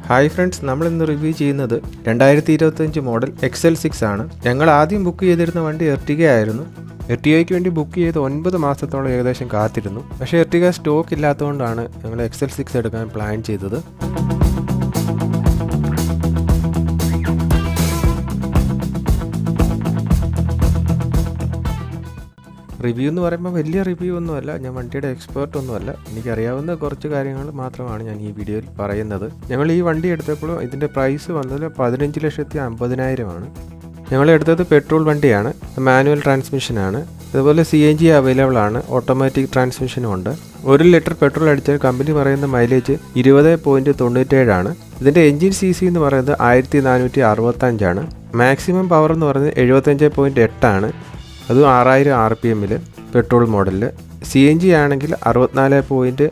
Hi friends, നമ്മളിന്ന് review ചെയ്യുന്നത് 2025 model XL6 ആണ്. ഞങ്ങൾ ആദ്യം ബുക്ക് ചെയ്തിരുന്ന വണ്ടി എർട്ടിഗ ആയിരുന്നു. എർട്ടിഗയ്ക്ക് വേണ്ടി ബുക്ക് ചെയ്ത് 9 മാസത്തോളം ഏകദേശം കാത്തിരുന്നു. പക്ഷേ എർട്ടിഗ സ്റ്റോക്ക് ഇല്ലാത്തതുകൊണ്ടാണ് ഞങ്ങൾ XL6 എടുക്കാൻ പ്ലാൻ ചെയ്തത്. റിവ്യൂ എന്ന് പറയുമ്പോൾ വലിയ റിവ്യൂ ഒന്നുമല്ല, ഞാൻ വണ്ടിയുടെ എക്സ്പേർട്ട് ഒന്നുമല്ല. എനിക്കറിയാവുന്ന കുറച്ച് കാര്യങ്ങൾ മാത്രമാണ് ഞാൻ ഈ വീഡിയോയിൽ പറയുന്നത്. ഞങ്ങൾ ഈ വണ്ടി എടുത്തപ്പോൾ ഇതിൻ്റെ പ്രൈസ് വന്നത് 15,50,000 ആണ്. ഞങ്ങൾ എടുത്തത് പെട്രോൾ വണ്ടിയാണ്, മാനുവൽ ട്രാൻസ്മിഷനാണ്. അതുപോലെ CNG അവൈലബിൾ ആണ്, ഓട്ടോമാറ്റിക് ട്രാൻസ്മിഷനും ഉണ്ട്. 1 ലിറ്റർ പെട്രോൾ അടിച്ചാൽ കമ്പനി പറയുന്ന മൈലേജ് 20.97 ആണ്. ഇതിൻ്റെ എൻജിൻ CC എന്ന് പറയുന്നത് 1465 ആണ്. മാക്സിമം പവർ എന്ന് പറയുന്നത് 75.8 ആണ്. അതും 6000 RPM പെട്രോൾ മോഡലിൽ. CNG ആണെങ്കിൽ 64.6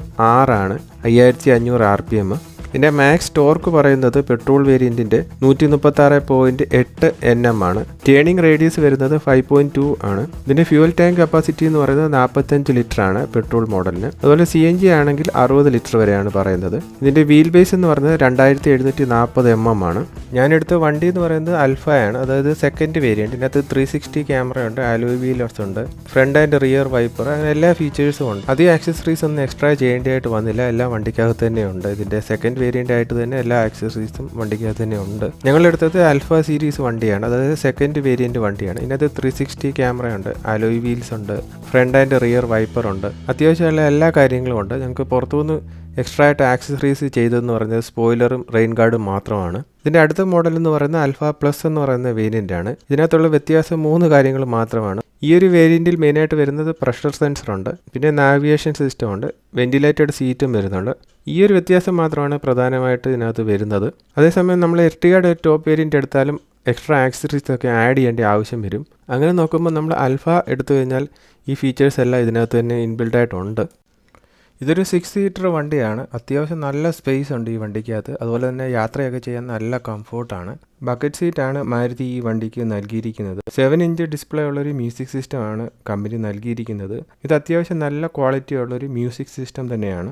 ആണ്, 5500 RPM. ഇതിൻ്റെ മാക്സ് ടോർക്ക് പറയുന്നത് പെട്രോൾ വേരിയൻറ്റിൻ്റെ 136.8 Nm ആണ്. ടേണിംഗ് റേഡിയസ് വരുന്നത് 5.2 ആണ്. ഇതിൻ്റെ ഫ്യൂൽ ടാങ്ക് കപ്പാസിറ്റി എന്ന് പറയുന്നത് 45 ലിറ്റർ ആണ് പെട്രോൾ മോഡലിന്. അതുപോലെ CNG ആണെങ്കിൽ 60 ലിറ്റർ വരെയാണ് പറയുന്നത്. ഇതിൻ്റെ വീൽ ബേസ് എന്ന് പറയുന്നത് 2740 mm ആണ്. ഞാനെടുത്ത വണ്ടി എന്ന് പറയുന്നത് അൽഫയാണ്, അതായത് സെക്കൻഡ് വേരിയൻറ്റ്. ഇതിനകത്ത് 360 ക്യാമറ ഉണ്ട്, അലോയ് വീലേഴ്സ് ഉണ്ട്, ഫ്രണ്ട് ആൻഡ് റിയർ വൈപ്പർ, അങ്ങനെ എല്ലാ ഫീച്ചേഴ്സും ഉണ്ട്. അധികം ആക്സസറീസ് ഒന്നും എക്സ്ട്രാ ചെയ്യേണ്ടതായിട്ട് വന്നില്ല, എല്ലാം വണ്ടിക്കകത്ത് തന്നെ ഉണ്ട്. ഇതിൻ്റെ സെക്കൻഡ് വേരിയൻ്റ് ആയിട്ട് തന്നെ എല്ലാ ആക്സസറീസും വണ്ടിക്കകത്ത് തന്നെ ഉണ്ട്. ഞങ്ങളെടുത്തത് ആൽഫ സീരീസ് വണ്ടിയാണ്, അതായത് സെക്കൻഡ് വേരിയൻറ്റ് വണ്ടിയാണ്. ഇതിനകത്ത് 360 ക്യാമറ ഉണ്ട്, അലോയ് വീൽസ് ഉണ്ട്, ഫ്രണ്ട് ആൻഡ് റിയർ വൈപ്പർ ഉണ്ട്, അത്യാവശ്യമുള്ള എല്ലാ കാര്യങ്ങളും ഉണ്ട്. ഞങ്ങൾക്ക് പുറത്തുനിന്ന് എക്സ്ട്രാ ആയിട്ട് ആക്സസറീസ് ചെയ്തതെന്ന് പറയുന്നത് സ്പോയിലറും റെയിൻ ഗാർഡും മാത്രമാണ്. ഇതിൻ്റെ അടുത്ത മോഡൽ എന്ന് പറയുന്നത് ആൽഫ പ്ലസ് എന്ന് പറയുന്ന വേരിയൻ്റ് ആണ്. ഇതിനകത്തുള്ള വ്യത്യാസം 3 കാര്യങ്ങൾ മാത്രമാണ്. ഈ ഒരു വേരിയൻറ്റിൽ മെയിനായിട്ട് വരുന്നത് പ്രഷർ സെൻസറുണ്ട്, പിന്നെ നാവിഗേഷൻ സിസ്റ്റം ഉണ്ട്, വെന്റിലേറ്റഡ് സീറ്റും വരുന്നുണ്ട്. ഈ ഒരു വ്യത്യാസം മാത്രമാണ് പ്രധാനമായിട്ട് ഇതിനകത്ത് വരുന്നത്. അതേസമയം നമ്മൾ എർട്ടിഗയുടെ ടോപ്പ് വേരിയൻ്റ് എടുത്താലും എക്സ്ട്രാ ആക്സസറീസ് ഒക്കെ ആഡ് ചെയ്യേണ്ട ആവശ്യം വരും. അങ്ങനെ നോക്കുമ്പോൾ നമ്മൾ ആൽഫ എടുത്തു കഴിഞ്ഞാൽ ഈ ഫീച്ചേഴ്സ് എല്ലാം ഇതിനകത്ത് തന്നെ ഇൻബിൽഡായിട്ടുണ്ട്. ഇതൊരു 6 സീറ്റർ വണ്ടിയാണ്, അത്യാവശ്യം നല്ല സ്പേസ് ഉണ്ട് ഈ വണ്ടിക്കകത്ത്. അതുപോലെ തന്നെ യാത്രയൊക്കെ ചെയ്യാൻ നല്ല കംഫോർട്ടാണ്. ബക്കറ്റ് സീറ്റാണ് മാരുതി ഈ വണ്ടിക്ക് നൽകിയിരിക്കുന്നത്. 7 ഇഞ്ച് ഡിസ്പ്ലേ ഉള്ളൊരു മ്യൂസിക് സിസ്റ്റമാണ് കമ്പനി നൽകിയിരിക്കുന്നത്. ഇത് അത്യാവശ്യം നല്ല ക്വാളിറ്റി ഉള്ളൊരു മ്യൂസിക് സിസ്റ്റം തന്നെയാണ്.